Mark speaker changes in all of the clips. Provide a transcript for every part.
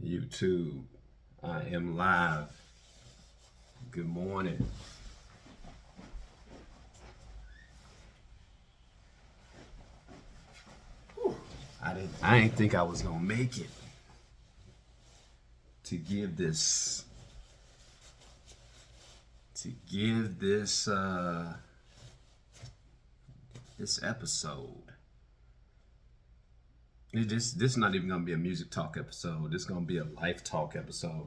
Speaker 1: YouTube. I am live. Good morning. I didn't think I was gonna make it to give this this episode. This not even gonna be a music talk episode. This gonna be a life talk episode.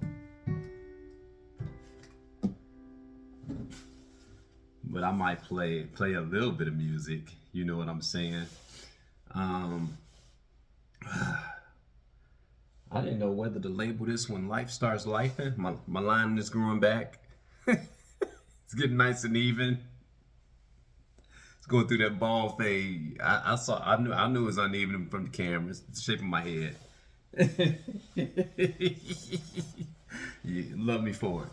Speaker 1: But I might play a little bit of music. You know what I'm saying? I didn't know whether to label this when life starts lifing. My line is growing back. It's getting nice and even. It's going through that bald fade. I knew it was uneven from the camera. It's the shape of my head. You love me for it.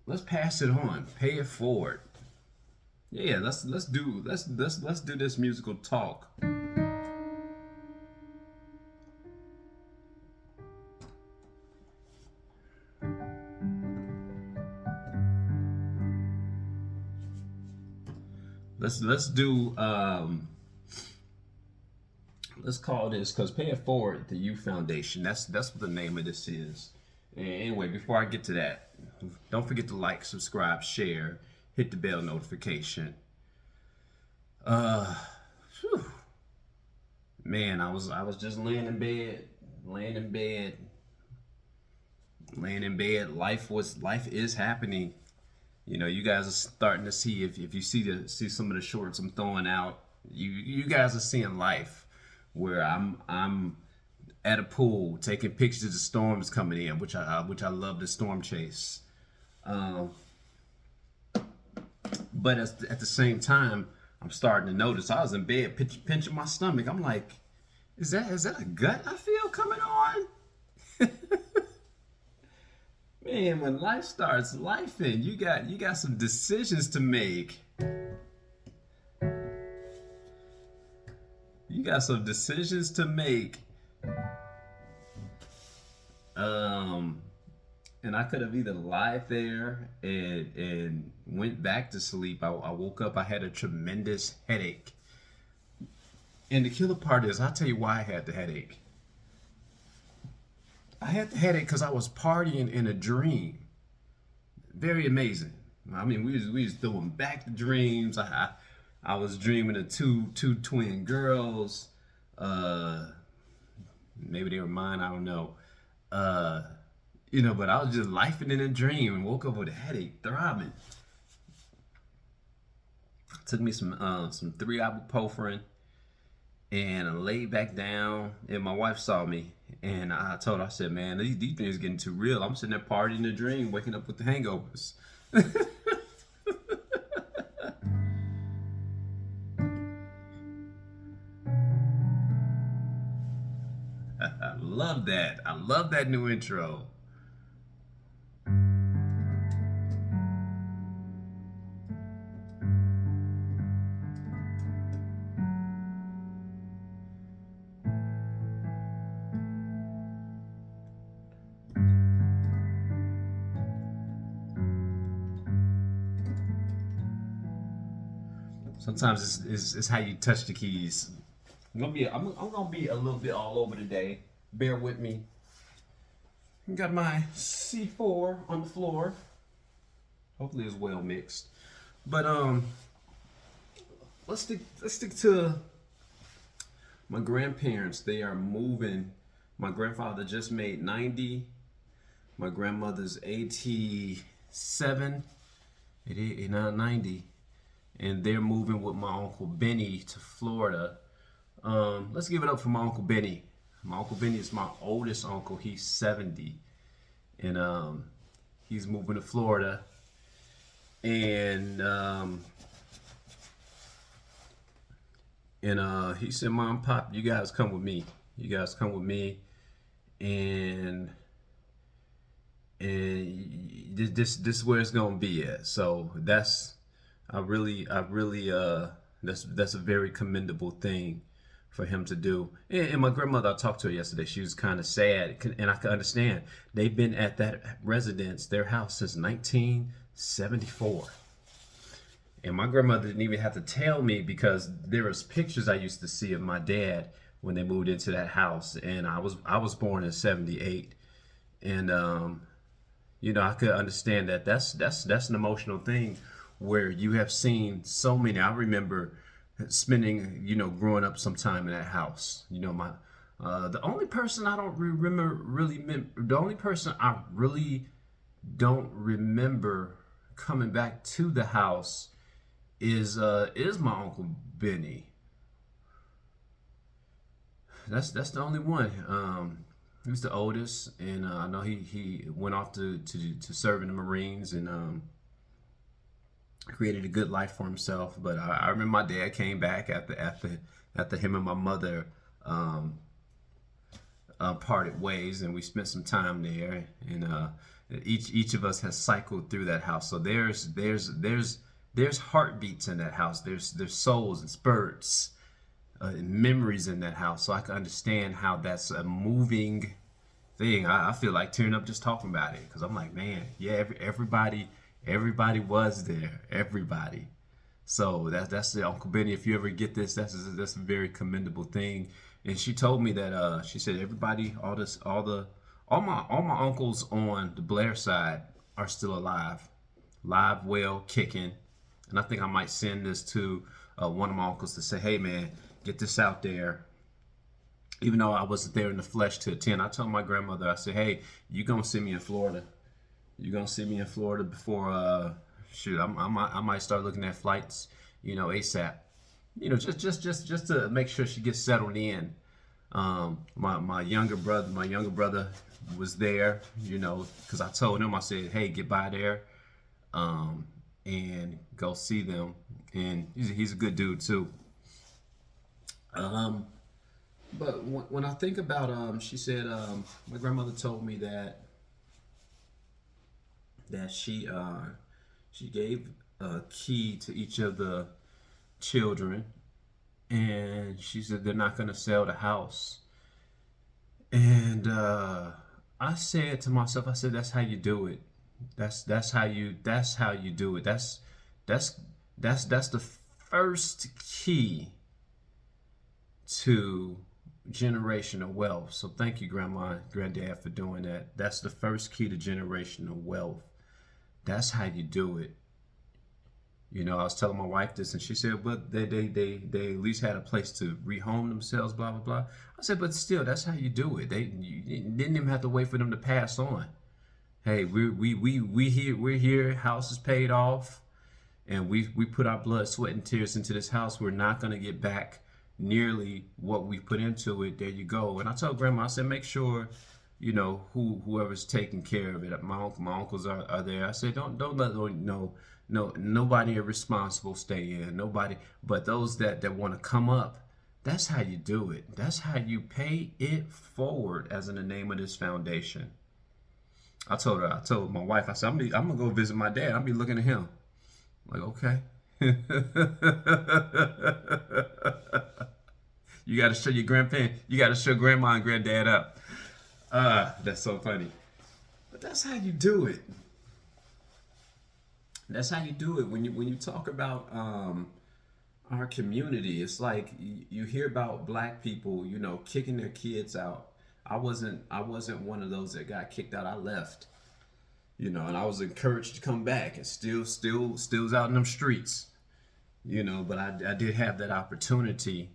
Speaker 1: Let's pass it on. Pay it forward. Yeah, let's do this musical talk. Let's call this, because Pay It Forward, the Youth Foundation. That's what the name of this is. And anyway, before I get to that, don't forget to like, subscribe, share, hit the bell notification. Man, I was just laying in bed. Life is happening. You know, you guys are starting to see, if you see some of the shorts I'm throwing out, you guys are seeing life, where I'm at a pool taking pictures of the storms coming in, which I love the storm chase. But at the same time, I'm starting to notice, I was in bed pinching my stomach. I'm like, is that a gut I feel coming on? Man, when life starts lifing, you got some decisions to make. You got some decisions to make. And I could have either lied there and went back to sleep. I woke up, I had a tremendous headache. And the killer part is, I'll tell you why I had the headache. I had the headache because I was partying in a dream. Very amazing. I mean, we was throwing back the dreams. I was dreaming of two twin girls. Maybe they were mine, I don't know. But I was just lifing in a dream and woke up with a headache, throbbing. Took me some 3-ibuprofen, and I laid back down, and my wife saw me, and I told her, I said, man, these things are getting too real. I'm sitting there partying in a dream, waking up with the hangovers. I love that. I love that new intro. Sometimes it's how you touch the keys. I'm gonna be a little bit all over today. Bear with me. Got my C4 on the floor. Hopefully it's well mixed. But let's stick to my grandparents. They are moving. My grandfather just made 90. My grandmother's 87, 88, 89, 90. And they're moving with my Uncle Benny to Florida. Let's give it up for my Uncle Benny. My Uncle Benny is my oldest uncle. He's 70. And he's moving to Florida. And he said, Mom, Pop, you guys come with me. You guys come with me. And this is where it's gonna be at. So that's a very commendable thing for him to do. And my grandmother, I talked to her yesterday. She was kind of sad, and I could understand. They've been at that residence, their house, since 1974. And my grandmother didn't even have to tell me, because there was pictures I used to see of my dad when they moved into that house. And I was born in 78. And you know, I could understand that that's an emotional thing, where you have seen so many. I remember spending, you know, growing up sometime in that house. You know, my the only person I don't remember really, the only person I really don't remember coming back to the house is my Uncle Benny. That's the only one. He was the oldest, and I know he went off to serve in the Marines, and created a good life for himself. But I remember my dad came back after him and my mother parted ways, and we spent some time there. And each of us has cycled through that house. So there's heartbeats in that house. There's souls and spurts. Memories in that house, so I can understand how that's a moving thing. I feel like tearing up just talking about it, because I'm like, man, yeah, everybody was there, everybody. So that's the Uncle Benny. If you ever get this, that's a very commendable thing. And she told me that she said everybody, all my uncles on the Blair side are still alive, well, kicking. And I think I might send this to one of my uncles to say, hey man, get this out there. Even though I wasn't there in the flesh to attend, I told my grandmother, I said, hey, you gonna see me in Florida. You gonna see me in Florida before shoot, I might start looking at flights, you know, ASAP. You know, just to make sure she gets settled in. My younger brother was there, you know, because I told him, I said, hey, get by there and go see them. And he's a good dude too. But when I think about, she said, my grandmother told me that she gave a key to each of the children, and she said they're not going to sell the house. And I said to myself, I said, that's how you do it. That's how you do it. That's the first key to generational wealth. So thank you, Grandma and Granddad, for doing that. That's the first key to generational wealth. That's how you do it. You know, I was telling my wife this, and she said, but they at least had a place to rehome themselves, blah blah blah. I said, but still, that's how you do it. You didn't even have to wait for them to pass on. Hey, we're here. House is paid off, and we put our blood, sweat, and tears into this house. We're not gonna get back nearly what we put into it. There you go. And I told Grandma, I said, make sure, you know, whoever's taking care of it. My uncles are there. I said, don't let nobody irresponsible stay in. Nobody, but those that want to come up. That's how you do it. That's how you pay it forward, as in the name of this foundation. I told my wife, I said, I'm gonna go visit my dad. I'll be looking at him like, okay. You got to show your grandparents. You got to show grandma and granddad up. That's so funny. But that's how you do it. That's how you do it. When you talk about our community, it's like you hear about black people, you know, kicking their kids out. I wasn't one of those that got kicked out. I left, you know, and I was encouraged to come back, and still out in them streets, you know. But I did have that opportunity.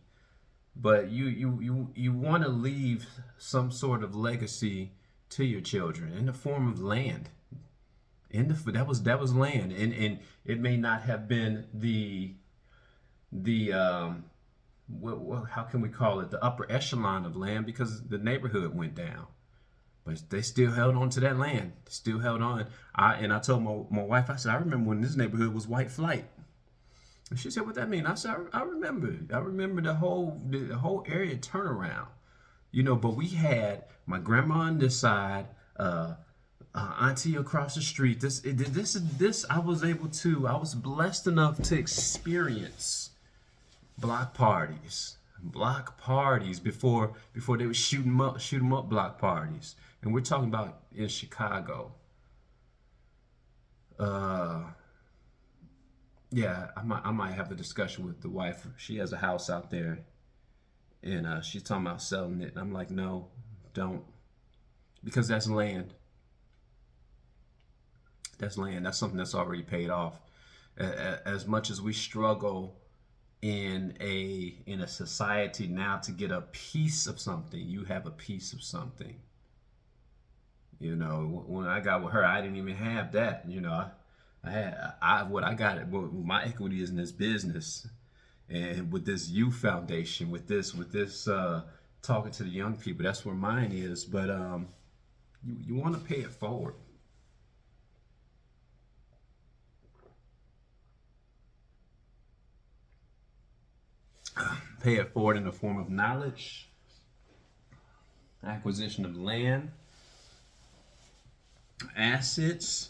Speaker 1: But you want to leave some sort of legacy to your children in the form of land. That was land, and it may not have been the how can we call it, the upper echelon of land, because the neighborhood went down, but they still held on to that land. Still held on. I told my wife, I said, I remember when this neighborhood was white flight. And she said, what that mean? I said, I remember the whole area turnaround, you know. But we had my grandma on this side, auntie across the street. This I was blessed enough to experience block parties, block parties before they would shoot 'em up block parties. And we're talking about in Chicago. Uh, yeah, I might have a discussion with the wife. She has a house out there, and she's talking about selling it. And I'm like, no, don't, because that's land. That's land. That's something that's already paid off. As much as we struggle in a society now to get a piece of something, you have a piece of something. You know, when I got with her, I didn't even have that. You know, I had what I got. Well, my equity is in this business, and with this youth foundation, with this talking to the young people. That's where mine is. But you want to pay it forward. Pay it forward in the form of knowledge, acquisition of land, assets.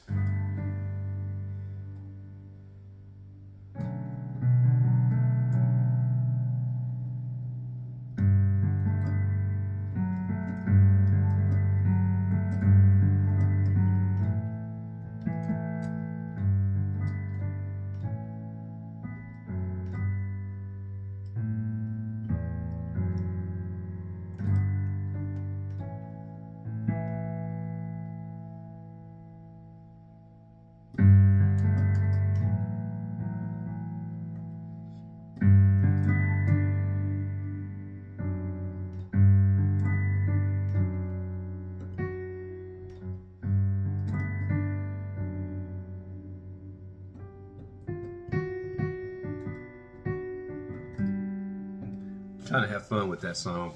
Speaker 1: Trying to have fun with that song,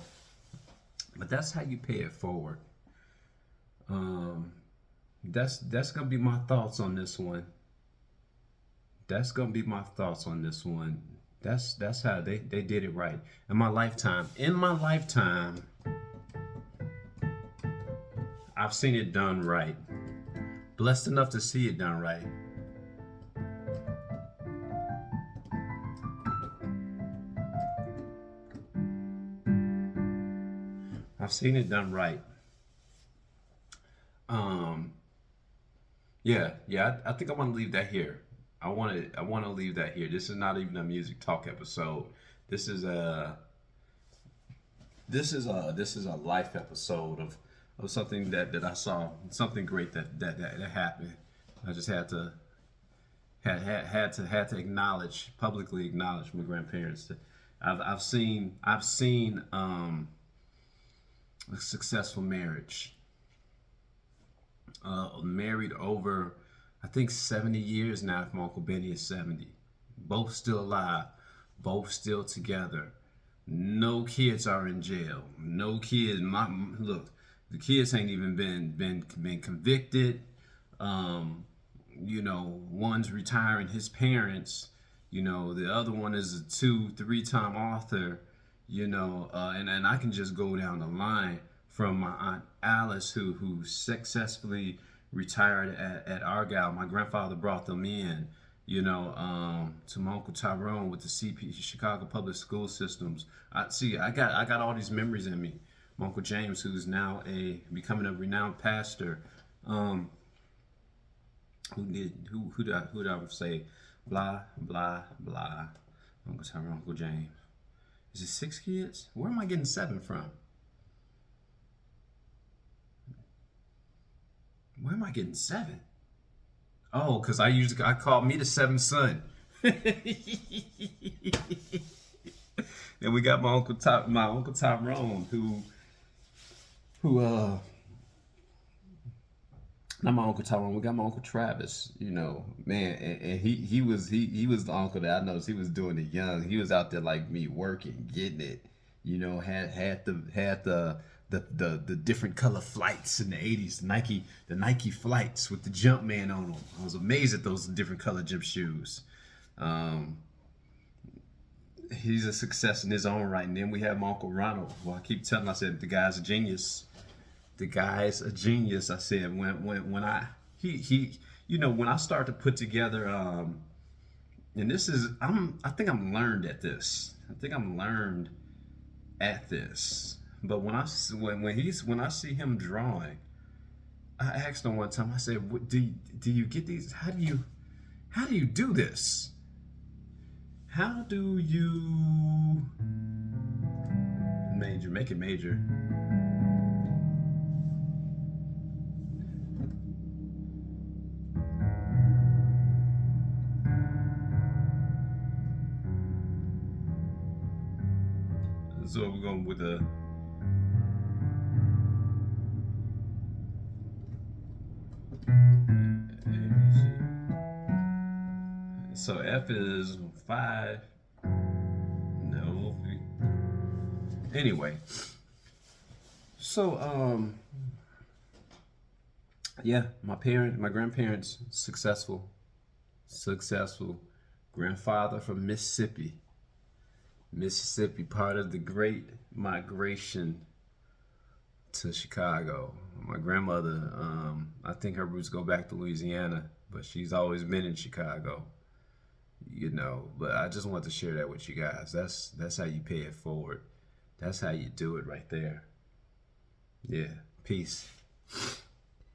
Speaker 1: but that's how you pay it forward. Um, that's gonna be my thoughts on this one. That's gonna be my thoughts on this one. That's how they did it right in my lifetime. In my lifetime, I've seen it done right. Blessed enough to see it done right. I've seen it done right. Um, yeah. I think I want to leave that here. I want to leave that here. This is not even a music talk episode. This is a this is a life episode of something that I saw, something great that happened. I just had to acknowledge, publicly acknowledge my grandparents. I've seen a successful marriage, married over, I think, 70 years now. If my Uncle Benny is 70, both still alive, both still together. No kids are in jail. No kids. Look, the kids ain't even been convicted. Um, one's retiring his parents. The other one is a 2, 3 time author. And I can just go down the line from my aunt Alice, who successfully retired at Argyle. My grandfather brought them in, to my Uncle Tyrone with the Chicago Public School Systems. I got all these memories in me. My Uncle James, who's now becoming a renowned pastor. Um, who did I say? Blah blah blah. Uncle Tyrone, Uncle James. Is it 6 kids? Where am I getting 7 from? Where am I getting 7? Oh, because I called me the seventh son. Then we got my Uncle Tyrone, who not my Uncle Tyrone. We got my Uncle Travis. Man, and he was the uncle that I noticed he was doing it young. He was out there like me, working, getting it. Had the different color flights in the '80s, the Nike flights with the Jumpman on them. I was amazed at those different color gym shoes. Um, he's a success in his own right. And then we have my Uncle Ronald. Well, I keep telling him, I said, the guy's a genius. The guy's a genius. I said, when I start to put together, and I think I'm learned at this. I think I'm learned at this. But when I see him drawing, I asked him one time. I said, do you get these? How do you do this? How do you make it major? So we're going with a so F is 5. No. Anyway, so yeah, my grandparents, successful, grandfather from Mississippi, part of the great migration to Chicago. My grandmother, I think her roots go back to Louisiana, but she's always been in Chicago. But I just want to share that with you guys. That's how you pay it forward. That's how you do it right there. Yeah. Peace.